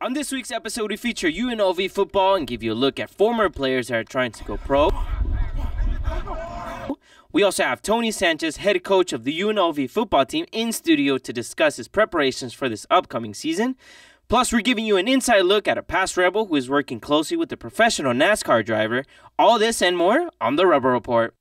On this week's episode, we feature UNLV football and give you a look at former players that are trying to go pro. We also have Tony Sanchez, head coach of the UNLV football team, in studio to discuss his preparations for this upcoming season. Plus, we're giving you an inside look at a past Rebel who is working closely with a professional NASCAR driver. All this and more on the Rebel Report.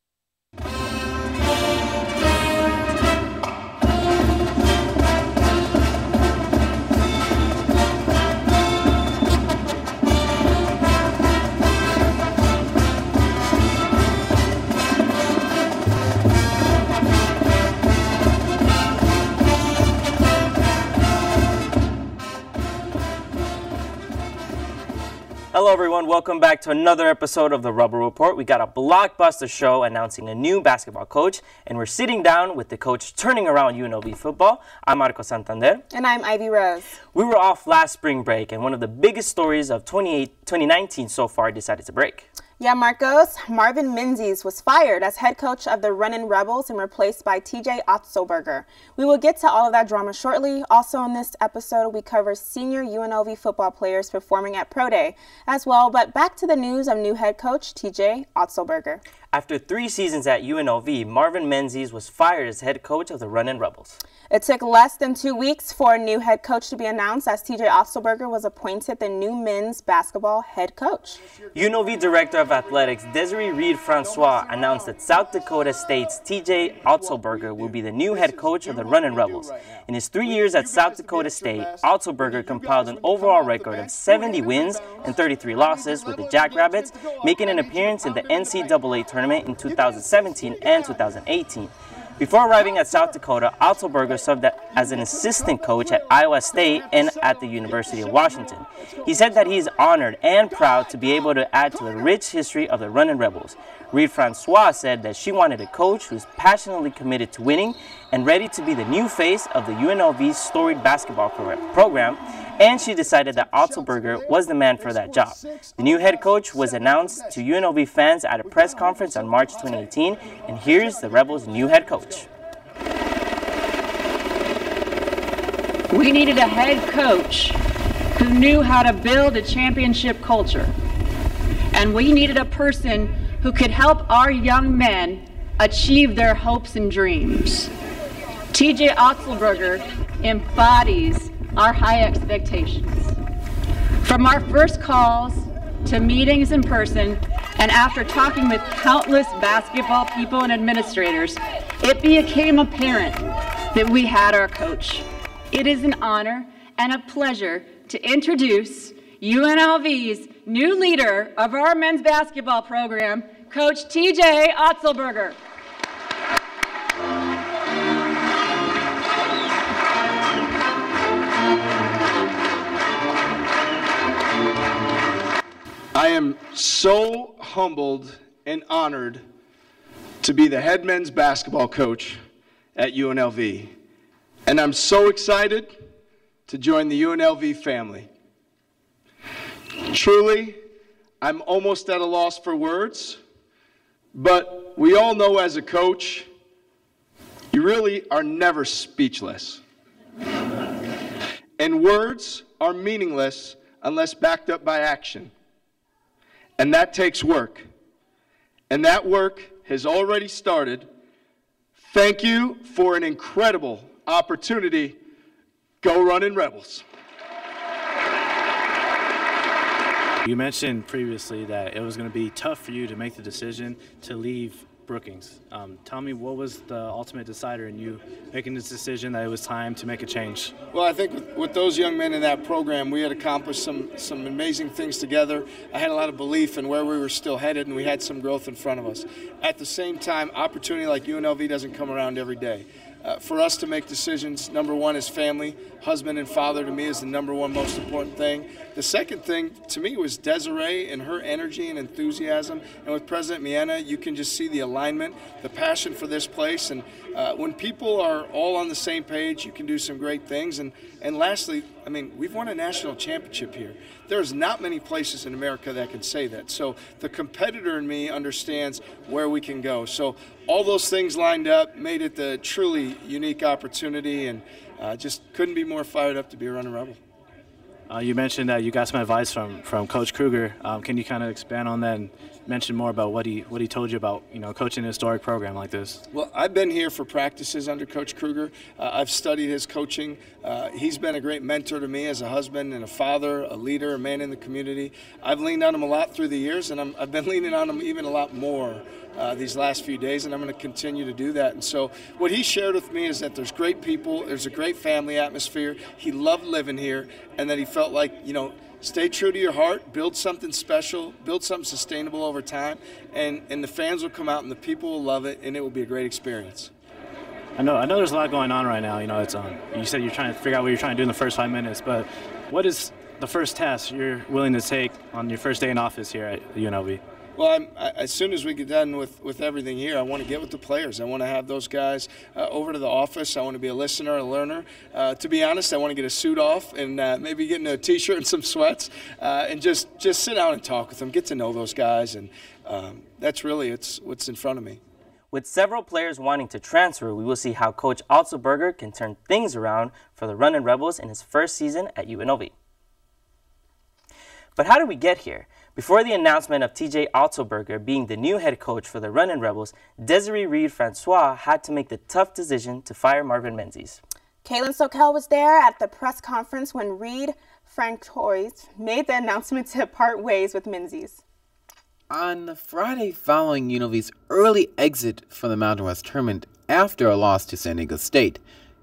Hello everyone, welcome back to another episode of the Rebel Report. We got a blockbuster show announcing a new basketball coach, and we're sitting down with the coach turning around UNLV football. I'm Marco Santander. And I'm Ivy Rose. We were off last spring break, and one of the biggest stories of 2019 so far decided to break. Yeah, Marcos, Marvin Menzies was fired as head coach of the Runnin' Rebels and replaced by TJ Otzelberger. We will get to all of that drama shortly. Also in this episode, we cover senior UNLV football players performing at Pro Day as well. But back to the news of new head coach TJ Otzelberger. After 3 seasons at UNLV, Marvin Menzies was fired as head coach of the Runnin' Rebels. It took less than 2 weeks for a new head coach to be announced as TJ Otzelberger was appointed the new men's basketball head coach. UNLV Director of Athletics Desiree Reed-Francois announced that South Dakota State's TJ Otzelberger will be the new head coach of the Runnin' Rebels. In his 3 years at South Dakota State, Otzelberger compiled an overall record of 70 wins and 33 losses with the Jackrabbits, making an appearance in the NCAA tournament in 2017 and 2018. Before arriving at South Dakota, Otzelberger served as an assistant coach at Iowa State and at the University of Washington. He said that he is honored and proud to be able to add to the rich history of the Runnin' Rebels. Reed-Francois said that she wanted a coach who's passionately committed to winning and ready to be the new face of the UNLV's storied basketball program, and she decided that Otzelberger was the man for that job. The new head coach was announced to UNLV fans at a press conference on March 2018, and here's the Rebels' new head coach. We needed a head coach who knew how to build a championship culture, and we needed a person who could help our young men achieve their hopes and dreams. TJ Otzelberger embodies our high expectations. From our first calls to meetings in person, and after talking with countless basketball people and administrators, it became apparent that we had our coach. It is an honor and a pleasure to introduce UNLV's new leader of our men's basketball program, Coach TJ Otzelberger. I am so humbled and honored to be the head men's basketball coach at UNLV, and I'm so excited to join the UNLV family. Truly, I'm almost at a loss for words, but we all know as a coach, you really are never speechless. And words are meaningless unless backed up by action. And that takes work. And that work has already started. Thank you for an incredible opportunity. Go Runnin' Rebels. You mentioned previously that it was going to be tough for you to make the decision to leave Brookings. Tell me, what was the ultimate decider in you making this decision that it was time to make a change? Well, I think with those young men in that program, we had accomplished some amazing things together. I had a lot of belief in where we were still headed, and we had some growth in front of us. At the same time, opportunity like UNLV doesn't come around every day. For us to make decisions, number one is family. Husband and father to me is the number one most important thing. The second thing to me was Desiree and her energy and enthusiasm. And with President Miena, you can just see the alignment, the passion for this place. And when people are all on the same page, you can do some great things. And lastly, I mean, we've won a national championship here. There's not many places in America that can say that. So the competitor in me understands where we can go. So all those things lined up made it the truly unique opportunity, and just couldn't be more fired up to be a Runnin' Rebel. You mentioned that you got some advice from Coach Kruger. Can you kind of expand on that and mention more about what he told you about, coaching a historic program like this? Well, I've been here for practices under Coach Kruger. I've studied his coaching. He's been a great mentor to me as a husband and a father, a leader, a man in the community. I've leaned on him a lot through the years, and I've been leaning on him even a lot more these last few days, and I'm going to continue to do that. And so what he shared with me is that there's great people, there's a great family atmosphere. He loved living here, and that he felt like, stay true to your heart, build something special, build something sustainable over time, and the fans will come out and the people will love it, and it will be a great experience. I know there's a lot going on right now. It's you said you're trying to figure out what you're trying to do in the first 5 minutes, but what is the first task you're willing to take on your first day in office here at UNLV? Well, as soon as we get done with everything here, I want to get with the players. I want to have those guys over to the office. I want to be a listener, a learner. To be honest, I want to get a suit off and maybe get into a T-shirt and some sweats and just sit down and talk with them, get to know those guys, and that's really what's in front of me. With several players wanting to transfer, we will see how Coach Otzelberger can turn things around for the Runnin' Rebels in his first season at UNLV. But how did we get here? Before the announcement of TJ Otzelberger being the new head coach for the Runnin' Rebels, Desiree Reed-Francois had to make the tough decision to fire Marvin Menzies. Kaylin Sokel was there at the press conference when Reed-Francois made the announcement to part ways with Menzies. On the Friday following UNLV's early exit from the Mountain West tournament after a loss to San Diego State,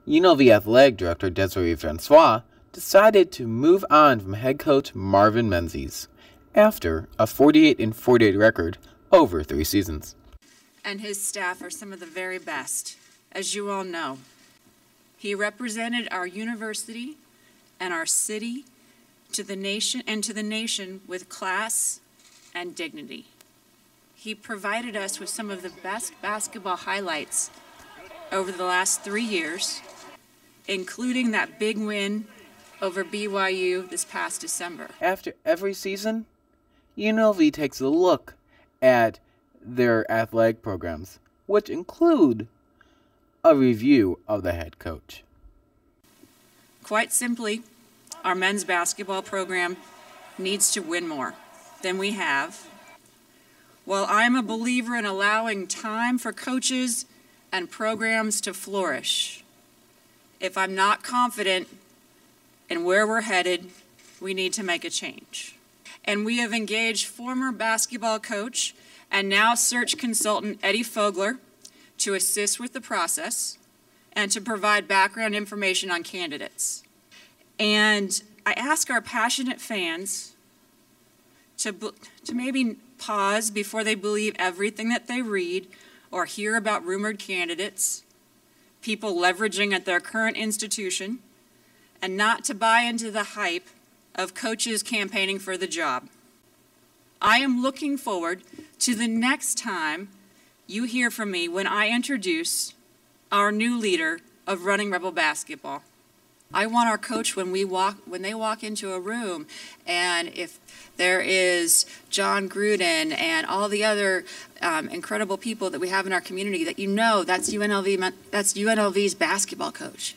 UNLV Athletic Director Desiree Francois decided to move on from head coach Marvin Menzies after a 48-48 record over 3 seasons. And his staff are some of the very best, as you all know. He represented our university and our city to the nation with class and dignity. He provided us with some of the best basketball highlights over the last 3 years, including that big win over BYU this past December. After every season, UNLV takes a look at their athletic programs, which include a review of the head coach. Quite simply, our men's basketball program needs to win more than we have. While I'm a believer in allowing time for coaches and programs to flourish, if I'm not confident in where we're headed, we need to make a change. And we have engaged former basketball coach and now search consultant Eddie Fogler to assist with the process and to provide background information on candidates. And I ask our passionate fans to maybe pause before they believe everything that they read or hear about rumored candidates, people leveraging at their current institution, and not to buy into the hype of coaches campaigning for the job. I am looking forward to the next time you hear from me when I introduce our new leader of Running Rebel basketball. I want our coach when they walk into a room, and if there is John Gruden and all the other incredible people that we have in our community, that that's UNLV's basketball coach.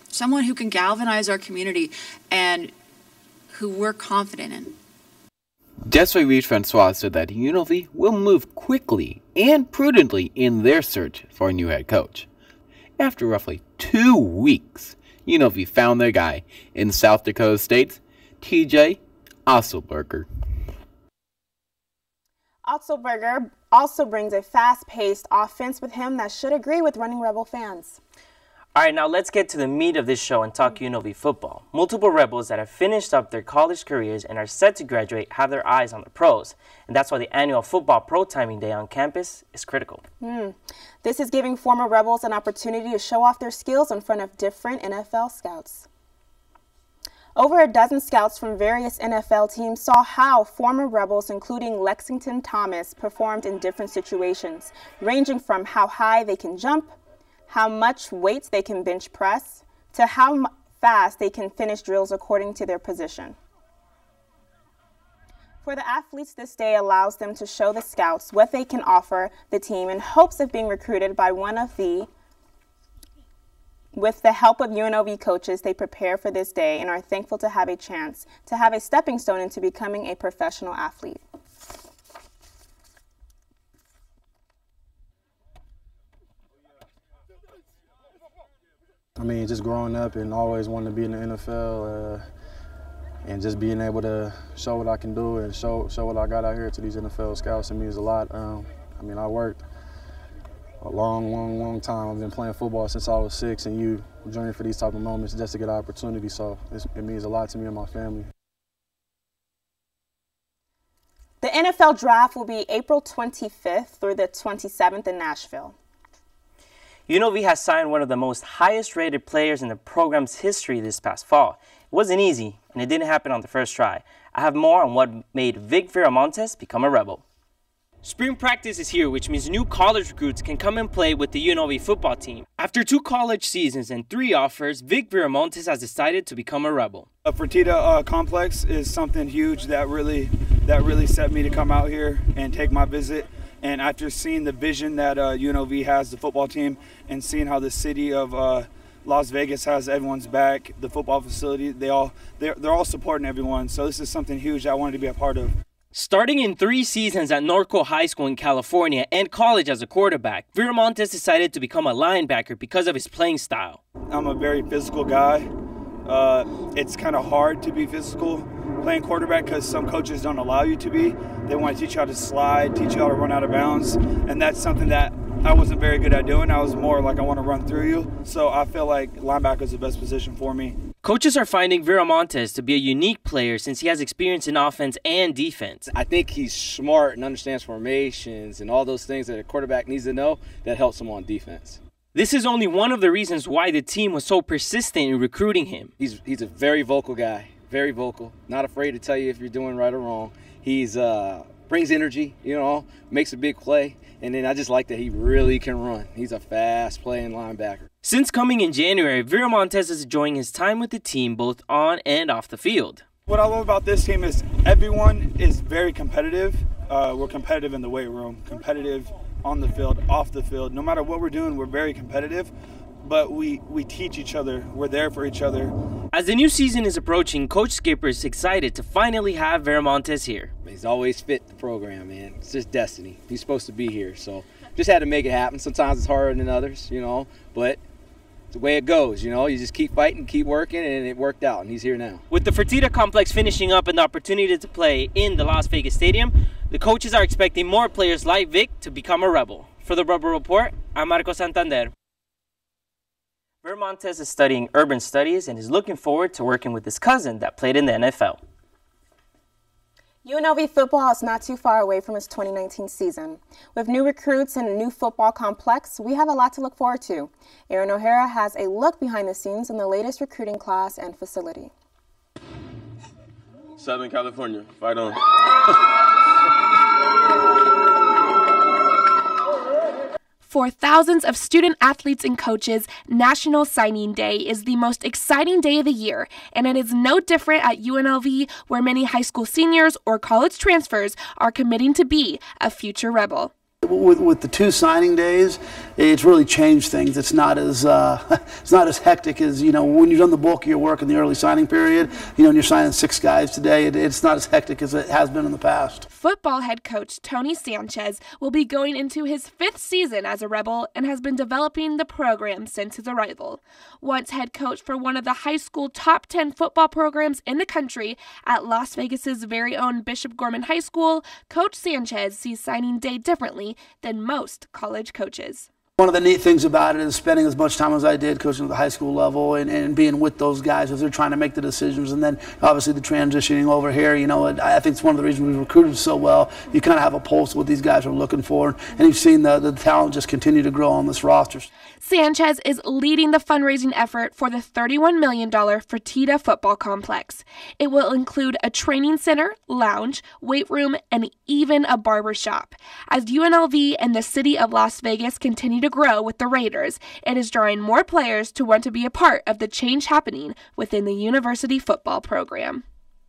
Someone who can galvanize our community and who we're confident in. Desiree Reed-Francois said that UNLV will move quickly and prudently in their search for a new head coach. After roughly 2 weeks, UNLV found their guy in South Dakota State's TJ Otzelberger. Otzelberger also brings a fast-paced offense with him that should agree with Running Rebel fans. All right, now let's get to the meat of this show and talk UNLV football. Multiple Rebels that have finished up their college careers and are set to graduate have their eyes on the pros. And that's why the annual football pro timing day on campus is critical. This is giving former Rebels an opportunity to show off their skills in front of different NFL scouts. Over a dozen scouts from various NFL teams saw how former Rebels, including Lexington Thomas, performed in different situations, ranging from how high they can jump, how much weights they can bench press, to how fast they can finish drills according to their position. For the athletes, this day allows them to show the scouts what they can offer the team in hopes of being recruited by one of the With the help of UNLV coaches, they prepare for this day and are thankful to have a chance to have a stepping stone into becoming a professional athlete. I mean, just growing up and always wanting to be in the NFL and just being able to show what I can do and show what I got out here to these NFL scouts, it means a lot. I mean, I worked a long time. I've been playing football since I was 6, and you journey for these type of moments just to get an opportunity, so it means a lot to me and my family. The NFL draft will be April 25th through the 27th in Nashville. UNLV has signed one of the most highest rated players in the program's history this past fall. It wasn't easy, and it didn't happen on the first try. I have more on what made Vic Viramontes become a Rebel. Spring practice is here, which means new college recruits can come and play with the UNLV football team. After 2 college seasons and 3 offers, Vic Viramontes has decided to become a Rebel. A Fertitta complex is something huge that really set me to come out here and take my visit. And after seeing the vision that UNLV has, the football team, and seeing how the city of Las Vegas has everyone's back, the football facility, they're all supporting everyone. So this is something huge that I wanted to be a part of. Starting in 3 seasons at Norco High School in California and college as a quarterback, Viramontes decided to become a linebacker because of his playing style. I'm a very physical guy. It's kind of hard to be physical playing quarterback because some coaches don't allow you to be. They want to teach you how to slide, teach you how to run out of bounds, and that's something that I wasn't very good at doing. I was more like I want to run through you. So I feel like linebacker is the best position for me. Coaches are finding Viramontes to be a unique player since he has experience in offense and defense. I think he's smart and understands formations and all those things that a quarterback needs to know that helps him on defense. This is only one of the reasons why the team was so persistent in recruiting him. He's a very vocal guy, very vocal, not afraid to tell you if you're doing right or wrong. He's brings energy, makes a big play, and then I just like that he really can run. He's a fast playing linebacker. Since coming in January, Viramontes is enjoying his time with the team both on and off the field. What I love about this team is everyone is very competitive. We're competitive in the weight room, competitive on the field, off the field. No matter what we're doing, we're very competitive, but we teach each other. We're there for each other. As the new season is approaching, Coach Skipper is excited to finally have Viramontes here. He's always fit the program, man. It's just destiny. He's supposed to be here, so just had to make it happen. Sometimes it's harder than others, but it's the way it goes, You just keep fighting, keep working, and it worked out, and he's here now. With the Fertitta complex finishing up and the opportunity to play in the Las Vegas Stadium, the coaches are expecting more players like Vic to become a Rebel. For the Rebel Report, I'm Marco Santander. Viramontes is studying urban studies and is looking forward to working with his cousin that played in the NFL. UNLV football is not too far away from its 2019 season. With new recruits and a new football complex, we have a lot to look forward to. Aaron O'Hara has a look behind the scenes in the latest recruiting class and facility. Southern California, fight on. For thousands of student athletes and coaches, National Signing Day is the most exciting day of the year, and it is no different at UNLV, where many high school seniors or college transfers are committing to be a future Rebel. With the 2 signing days, it's really changed things. It's not as hectic as when you've done the bulk of your work in the early signing period. And you're signing 6 guys today. It's not as hectic as it has been in the past. Football head coach Tony Sanchez will be going into his 5th season as a Rebel and has been developing the program since his arrival. Once head coach for one of the high school top 10 football programs in the country at Las Vegas's very own Bishop Gorman High School, Coach Sanchez sees signing day differently than most college coaches. One of the neat things about it is spending as much time as I did coaching at the high school level and being with those guys as they're trying to make the decisions, and then obviously the transitioning over here. I think it's one of the reasons we recruited so well. You kind of have a pulse of what these guys are looking for, and you've seen the talent just continue to grow on this roster. Sanchez is leading the fundraising effort for the $31 million Fertitta football complex. It will include a training center, lounge, weight room, and even a barber shop. As UNLV and the city of Las Vegas continue to grow with the Raiders, it is drawing more players to want to be a part of the change happening within the university football program.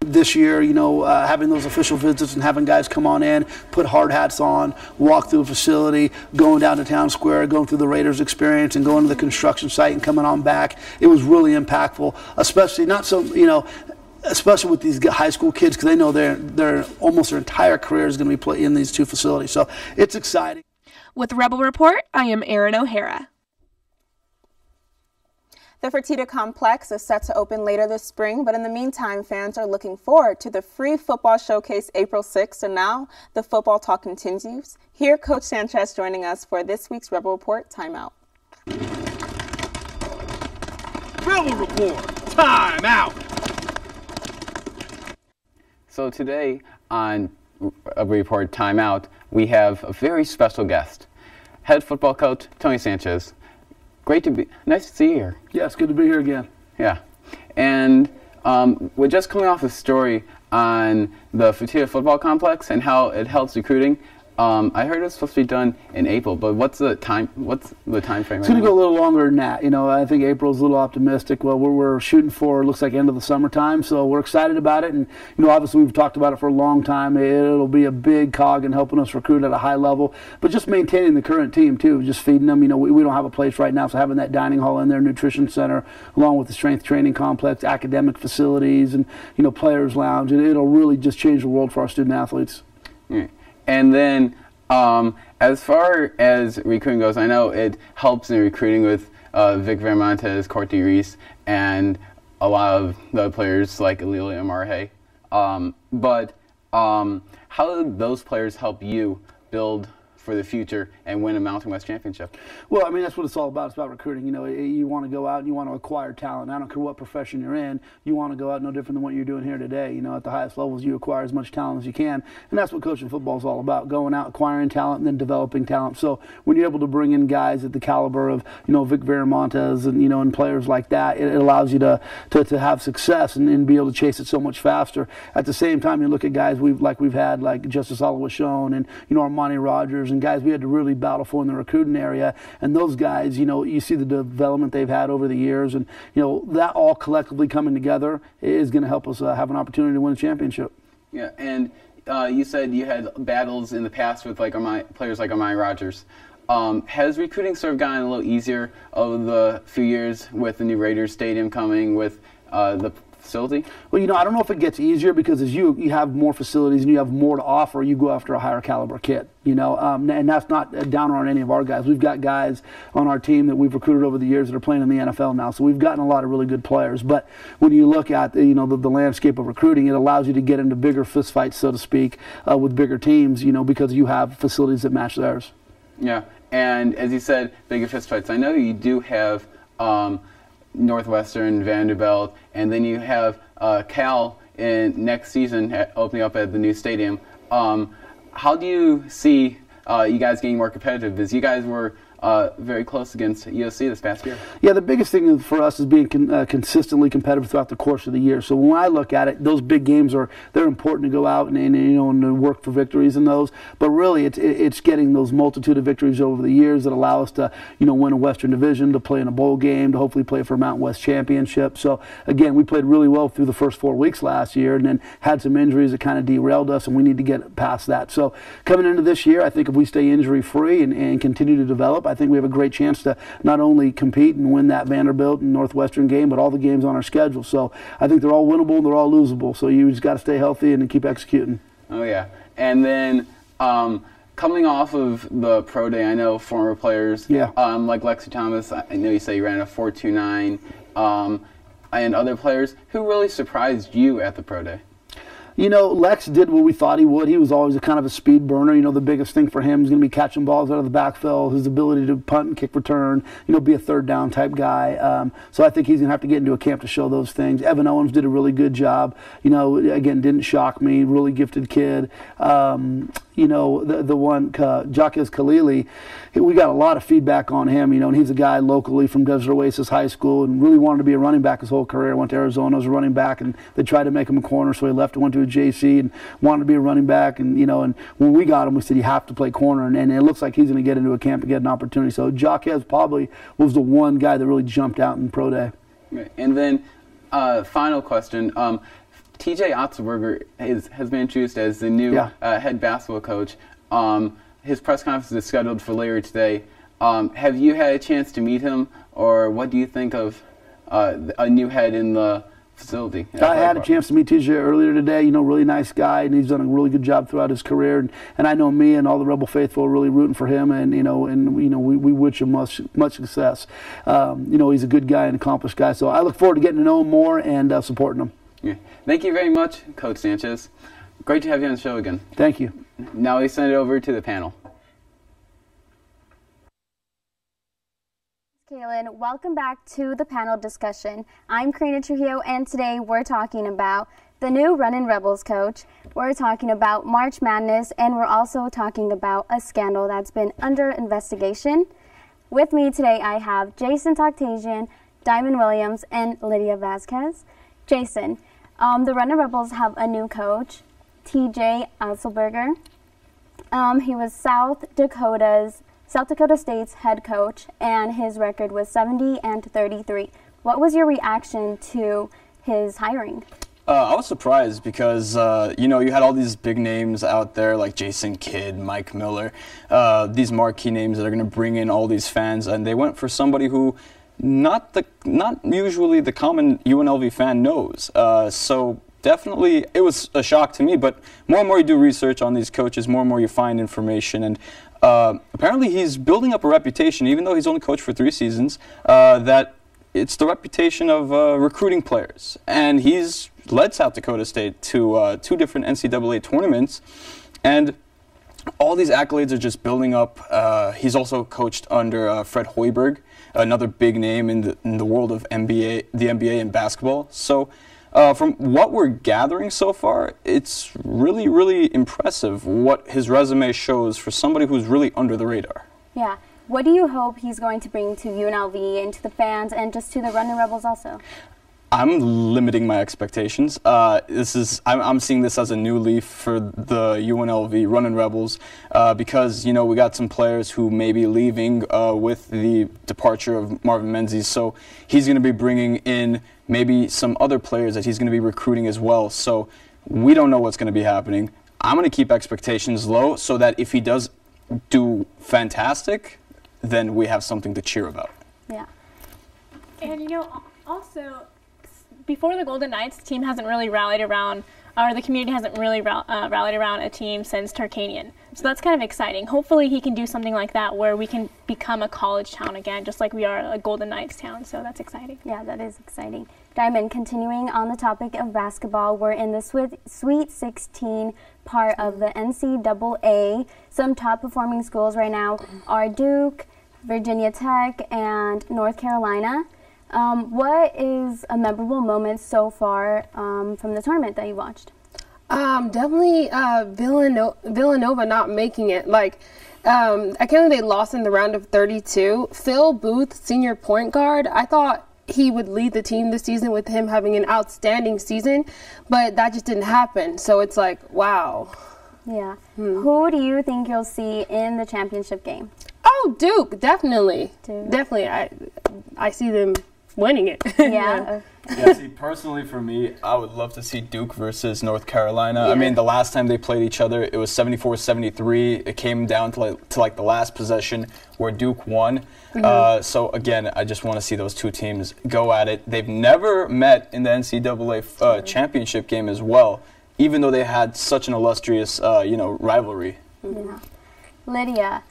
This year, having those official visits and having guys come on in, put hard hats on, walk through the facility, going down to town square, going through the Raiders experience and going to the construction site and coming on back, it was really impactful, especially especially with these high school kids, because they know they're almost their entire career is going to be in these two facilities. So it's exciting. With Rebel Report, I am Erin O'Hara. The Fertitta Complex is set to open later this spring, but in the meantime, fans are looking forward to the free football showcase April 6th. And now the football talk continues. Here, Coach Sanchez joining us for this week's Rebel Report Timeout. Rebel Report Timeout. So today on Rebel Report Timeout, we have a very special guest, head football coach Tony Sanchez. Nice to see you here. Yeah, it's good to be here again. Yeah, and we're just coming off a story on the Fertitta Football Complex and how it helps recruiting. I heard it was supposed to be done in April, but what's the time frame It's right going to go a little longer than that. I think April's a little optimistic. Well, we're shooting for, looks like, end of the summertime, so we're excited about it. And, obviously we've talked about it for a long time. It'll be a big cog in helping us recruit at a high level, but just maintaining the current team, too, just feeding them. We don't have a place right now, so having that dining hall in there, nutrition center, along with the strength training complex, academic facilities, and, players' lounge, and it'll really just change the world for our student athletes. Yeah. And then, as far as recruiting goes, I know it helps in recruiting with Vic Veramontes, Corty Reese, and a lot of the players like Alelia Marhe. But how do those players help you build for the future and win a Mountain West championship? Well, that's what it's all about. It's about recruiting. You want to go out and you want to acquire talent. I don't care what profession you're in. You want to go out no different than what you're doing here today. At the highest levels, you acquire as much talent as you can. And that's what coaching football is all about, going out, acquiring talent, and then developing talent. So when you're able to bring in guys at the caliber of, Vic Veramontes and, and players like that, it allows you to have success and be able to chase it so much faster. At the same time, you look at guys we've had, like Justice Olawashone and, Armani Rogers, and guys we had to really battle for in the recruiting area, and those guys, you see the development they've had over the years, and that all collectively coming together is going to help us have an opportunity to win a championship. Yeah, and you said you had battles in the past with players like Armani Rogers. Has recruiting sort of gotten a little easier over the few years with the new Raiders Stadium coming, with the facility? Well, I don't know if it gets easier, because as you have more facilities and you have more to offer, you go after a higher caliber kid, and that's not down on any of our guys. We've got guys on our team that we've recruited over the years that are playing in the NFL now, so we've gotten a lot of really good players. But when you look at the landscape of recruiting, it allows you to get into bigger fistfights, so to speak, with bigger teams, because you have facilities that match theirs. Yeah, and as you said, bigger fistfights. I know you do have Northwestern, Vanderbilt, and then you have Cal in next season opening up at the new stadium. How do you see you guys getting more competitive? Because you guys were very close against USC this past year. Yeah, the biggest thing for us is being consistently competitive throughout the course of the year. So when I look at it, those big games they're important to go out and to work for victories in those. But really, it's getting those multitude of victories over the years that allow us to win a Western Division, to play in a bowl game, to hopefully play for a Mountain West championship. So again, we played really well through the first 4 weeks last year, and then had some injuries that kind of derailed us, and we need to get past that. So coming into this year, I think if we stay injury free and continue to develop, I think we have a great chance to not only compete and win that Vanderbilt and Northwestern game, but all the games on our schedule. So I think they're all winnable and they're all losable. So you just got to stay healthy and keep executing. Oh, yeah. And then coming off of the pro day, I know former players like Lexi Thomas, I know you say you ran a 4.29, and other players. Who really surprised you at the pro day? Lex did what we thought he would. He was always a kind of a speed burner. The biggest thing for him is going to be catching balls out of the backfield, his ability to punt and kick return, be a third down type guy. So I think he's going to have to get into a camp to show those things. Evan Owens did a really good job. Again, didn't shock me. Really gifted kid. The one, Jaquez Khalili, we got a lot of feedback on him, and he's a guy locally from Desert Oasis High School and really wanted to be a running back his whole career. Went to Arizona as a running back, and they tried to make him a corner, so he left and went to a JC and wanted to be a running back. And, and when we got him, we said, you have to play corner, and it looks like he's going to get into a camp and get an opportunity. So Jaquez probably was the one guy that really jumped out in pro day. And then final question. TJ Otzelberger has been introduced as the new head basketball coach. His press conference is scheduled for later today. Have you had a chance to meet him, or what do you think of a new head in the facility? I had a chance to meet TJ earlier today. You know, really nice guy, and he's done a really good job throughout his career. And I know me and all the Rebel faithful are really rooting for him, and we wish him much success. He's a good guy and accomplished guy. So I look forward to getting to know him more and supporting him. Yeah. Thank you very much, Coach Sanchez. Great to have you on the show again. Thank you. Now we send it over to the panel. Kaylin, welcome back to the panel discussion. I'm Karina Trujillo, and today we're talking about the new Runnin' Rebels coach. We're talking about March Madness, and we're also talking about a scandal that's been under investigation. With me today, I have Jason Toctasian, Diamond Williams, and Lydia Vasquez. Jason, the Runnin' Rebels have a new coach, TJ Otzelberger. He was South Dakota State's head coach, and his record was 70-33. What was your reaction to his hiring? I was surprised because, you had all these big names out there like Jason Kidd, Mike Miller, these marquee names that are going to bring in all these fans, and they went for somebody who not usually the common UNLV fan knows. So definitely it was a shock to me, but more and more you do research on these coaches, more and more you find information, and apparently he's building up a reputation, even though he's only coached for 3 seasons, that it's the reputation of recruiting players. And he's led South Dakota State to 2 different NCAA tournaments, and all these accolades are just building up. He's also coached under Fred Hoiberg, another big name in the world of the NBA and basketball. So from what we're gathering so far, it's really, really impressive what his resume shows for somebody who's really under the radar. Yeah. What do you hope he's going to bring to UNLV and to the fans and just to the Runnin' Rebels also? I'm limiting my expectations. I'm seeing this as a new leaf for the UNLV Runnin' Rebels because, we got some players who may be leaving with the departure of Marvin Menzies. So he's going to be bringing in maybe some other players that he's going to be recruiting as well. So we don't know what's going to be happening. I'm going to keep expectations low so that if he does do fantastic, then we have something to cheer about. Yeah. And, also, before the Golden Knights, the team hasn't really rallied around, or the community hasn't really rallied around a team since Turkanian. So that's kind of exciting. Hopefully he can do something like that where we can become a college town again, just like we are a Golden Knights town. So that's exciting. Yeah, that is exciting. Diamond, continuing on the topic of basketball, we're in the Sweet 16 part of the NCAA. Some top-performing schools right now are Duke, Virginia Tech, and North Carolina. What is a memorable moment so far from the tournament that you watched? Definitely Villanova not making it. I can't believe they lost in the round of 32. Phil Booth, senior point guard, I thought he would lead the team this season with him having an outstanding season, but that just didn't happen. So it's like, wow. Yeah. Who do you think you'll see in the championship game? Oh, Duke, definitely. Definitely. I see them winning it. Yeah. Yeah, see, personally for me, I would love to see Duke versus North Carolina. Yeah. I mean, the last time they played each other, it was 74-73. It came down to the last possession where Duke won. So, again, I just want to see those two teams go at it. They've never met in the NCAA championship game as well, even though they had such an illustrious, rivalry. Yeah. Lydia.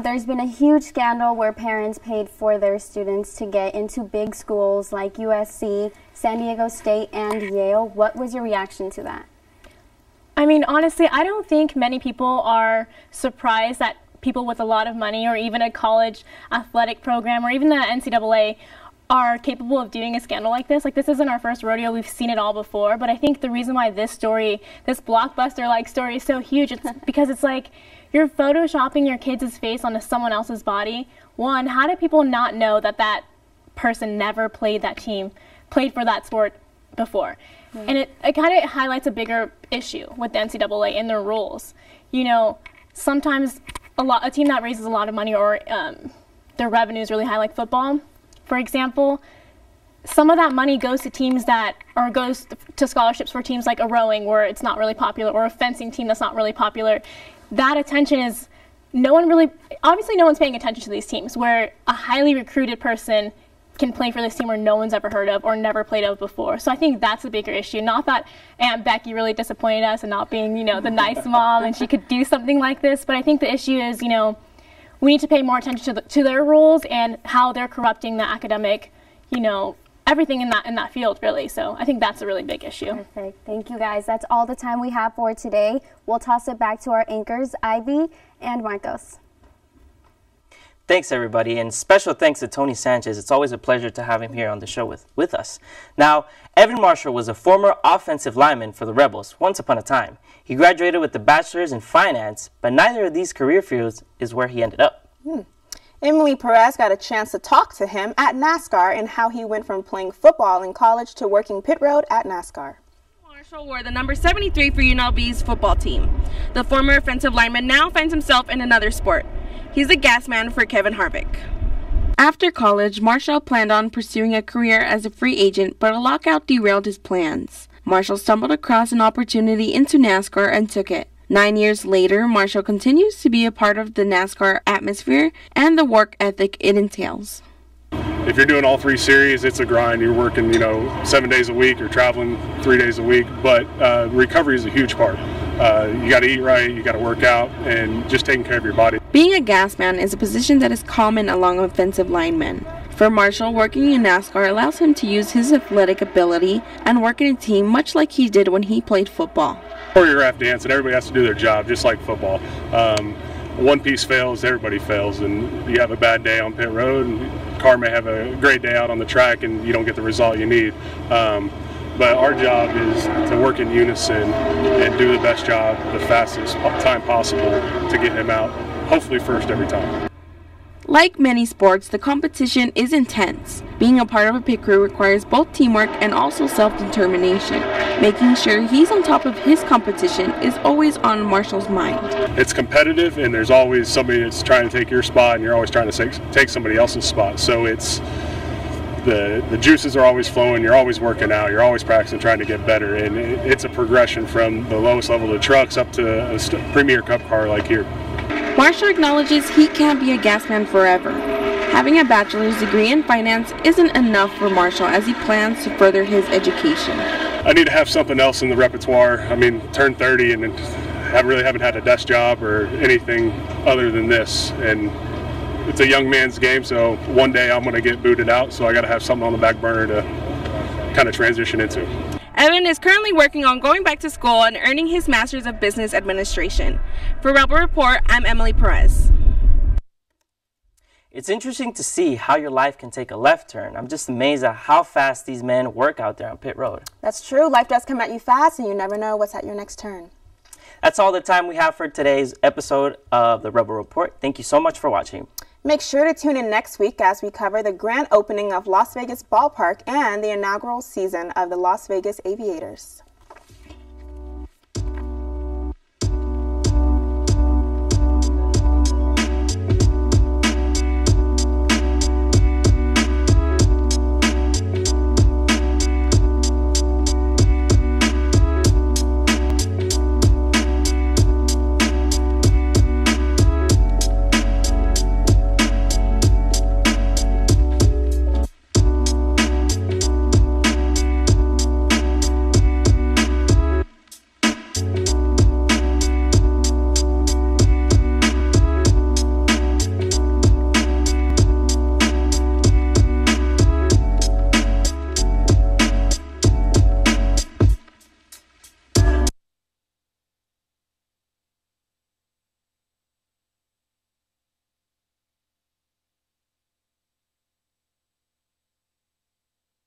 There's been a huge scandal where parents paid for their students to get into big schools like USC, San Diego State, and Yale. What was your reaction to that? I mean, honestly, I don't think many people are surprised that people with a lot of money or even a college athletic program or even the NCAA are capable of doing a scandal like this. Like, this isn't our first rodeo. We've seen it all before. But I think the reason why this story, this blockbuster-like story is so huge, it's because it's like, you're photoshopping your kid's face onto someone else's body. One, how do people not know that that person never played for that sport before? And it kind of highlights a bigger issue with the NCAA and their rules. Sometimes a team that raises a lot of money or their revenue is really high, like football, for example, some of that money goes to teams goes to scholarships for teams like a rowing where it's not really popular, or a fencing team that's not really popular. That attention is, obviously no one's paying attention to these teams, where a highly recruited person can play for this team where no one's ever heard of or never played of before. So I think that's a bigger issue. Not that Aunt Becky really disappointed us and not being, the nice mom and she could do something like this, but I think the issue is, we need to pay more attention to their rules and how they're corrupting the academic, everything in that field, really. So I think that's a really big issue. Perfect. Thank you, guys. That's all the time we have for today. We'll toss it back to our anchors, Ivy and Marcos. Thanks, everybody, and special thanks to Tony Sanchez. It's always a pleasure to have him here on the show with us. Now, Evan Marshall was a former offensive lineman for the Rebels once upon a time. He graduated with a bachelor's in finance, but neither of these career fields is where he ended up. Emily Perez got a chance to talk to him at NASCAR and how he went from playing football in college to working pit road at NASCAR. Marshall wore the number 73 for UNLV's football team. The former offensive lineman now finds himself in another sport. He's the gas man for Kevin Harvick. After college, Marshall planned on pursuing a career as a free agent, but a lockout derailed his plans. Marshall stumbled across an opportunity into NASCAR and took it. 9 years later, Marshall continues to be a part of the NASCAR atmosphere and the work ethic it entails. If you're doing all 3 series, it's a grind. You're working, 7 days a week. You're traveling 3 days a week. But recovery is a huge part. You got to eat right. You got to work out, and just taking care of your body. Being a gas man is a position that is common among offensive linemen. For Marshall, working in NASCAR allows him to use his athletic ability and work in a team much like he did when he played football. Choreographed dance, and everybody has to do their job, just like football. One piece fails, everybody fails, and you have a bad day on pit road, and the car may have a great day out on the track, and you don't get the result you need. But our job is to work in unison and do the best job the fastest time possible to get him out, hopefully first every time. Like many sports, the competition is intense. Being a part of a pit crew requires both teamwork and also self-determination. Making sure he's on top of his competition is always on Marshall's mind. It's competitive, and there's always somebody that's trying to take your spot, and you're always trying to take somebody else's spot. So it's the juices are always flowing. You're always working out. You're always practicing, trying to get better, and it's a progression from the lowest level of the trucks up to a Premier Cup car like here. Marshall acknowledges he can't be a gas man forever. Having a bachelor's degree in finance isn't enough for Marshall as he plans to further his education. I need to have something else in the repertoire. I mean, turned 30 and haven't had a desk job or anything other than this. And it's a young man's game, so one day I'm going to get booted out, so I got to have something on the back burner to kind of transition into. Evan is currently working on going back to school and earning his Master's of Business Administration. For Rebel Report, I'm Emily Perez. It's interesting to see how your life can take a left turn. I'm just amazed at how fast these men work out there on pit road. That's true. Life does come at you fast, and you never know what's at your next turn. That's all the time we have for today's episode of the Rebel Report. Thank you so much for watching. Make sure to tune in next week as we cover the grand opening of Las Vegas Ballpark and the inaugural season of the Las Vegas Aviators.